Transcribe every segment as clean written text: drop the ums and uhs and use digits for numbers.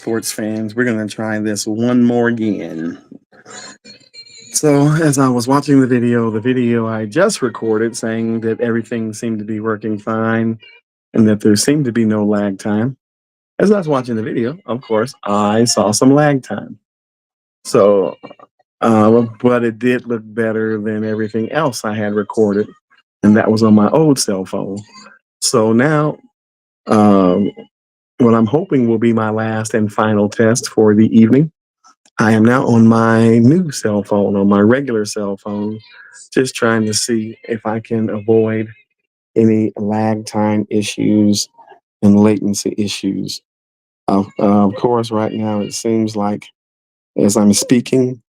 sports fans. We're going to try this one more again. So, as I was watching the video I just recorded saying that everything seemed to be working fine and that there seemed to be no lag time. As I was watching the video, of course, I saw some lag time. So, but it did look better than everything else I had recorded, and that was on my old cell phone. So now, um, what I'm hoping will be my last and final test for the evening. I am now on my new cell phone, on my regular cell phone, just trying to see if I can avoid any lag time issues and latency issues. Of course, right now it seems like as I'm speaking,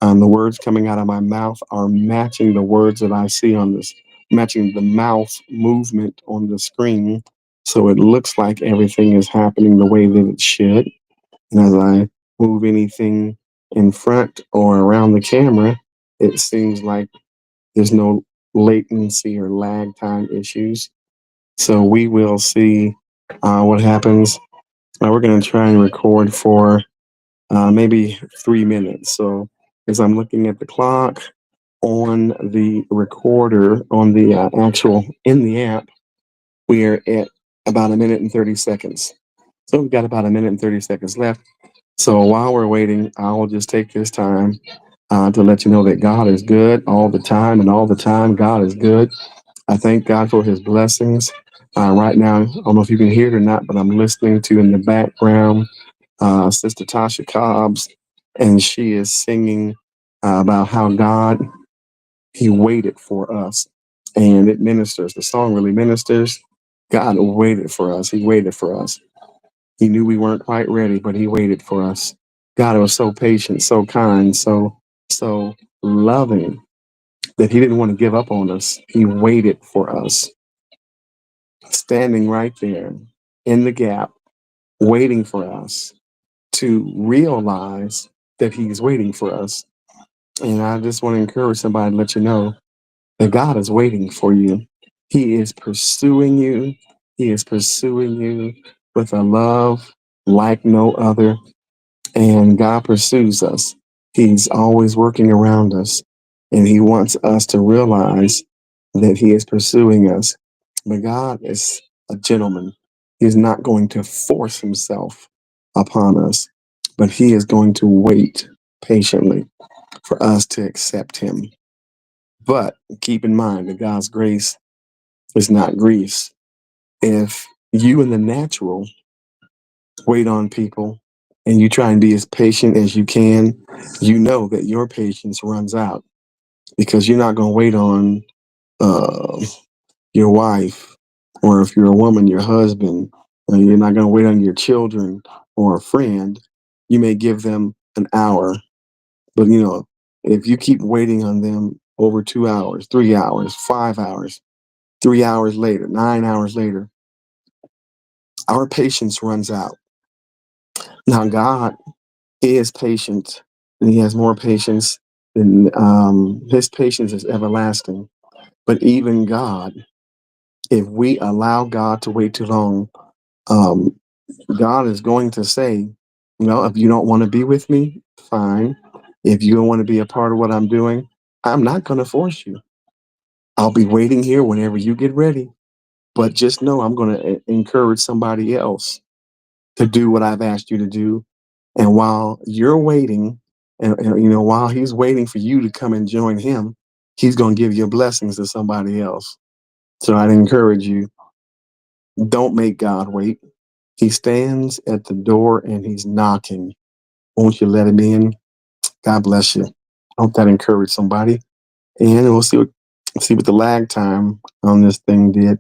the words coming out of my mouth are matching the words that I see on this, matching the mouth movement on the screen. So it looks like everything is happening the way that it should. And as I move anything in front or around the camera, it seems like there's no latency or lag time issues. So we will see what happens. We're going to try and record for maybe 3 minutes. So as I'm looking at the clock on the recorder, on the actual in the app, we are at about a minute and 30 seconds. So we've got about a minute and 30 seconds left. So while we're waiting, I will just take this time to let you know that God is good all the time, and all the time God is good. I thank God for his blessings. Right now, I don't know if you can hear it or not, but I'm listening to in the background Sister Tasha Cobbs, and she is singing about how God, he waited for us. And it ministers. The song really ministers. God waited for us. He waited for us. He knew we weren't quite ready, but he waited for us. God was so patient, so kind, so loving that he didn't want to give up on us. He waited for us, standing right there in the gap, waiting for us to realize that he's waiting for us. And I just want to encourage somebody to let you know that God is waiting for you. He is pursuing you. He is pursuing you with a love like no other. And God pursues us. He's always working around us. And he wants us to realize that he is pursuing us. But God is a gentleman. He's not going to force himself upon us, but he is going to wait patiently for us to accept him. But keep in mind that God's grace is not grease. If you in the natural wait on people and you try and be as patient as you can, you know that your patience runs out because you're not going to wait on uh, your wife, or if you're a woman, your husband. You're not going to wait on your children or a friend. You may give them an hour, but if you keep waiting on them over 2 hours, 3 hours, 5 hours, 3 hours later, 9 hours later, our patience runs out. Now, God is patient, and he has more patience than his patience is everlasting. But even God, if we allow God to wait too long, um, God is going to say, if you don't want to be with me, fine. If you don't want to be a part of what I'm doing, I'm not going to force you. I'll be waiting here whenever you get ready. But just know I'm going to encourage somebody else to do what I've asked you to do. And while you're waiting, and while he's waiting for you to come and join him, he's going to give your blessings to somebody else. So I'd encourage you, don't make God wait. He stands at the door and he's knocking. Won't you let him in? God bless you. Hope that encouraged somebody. And we'll see what the lag time on this thing did.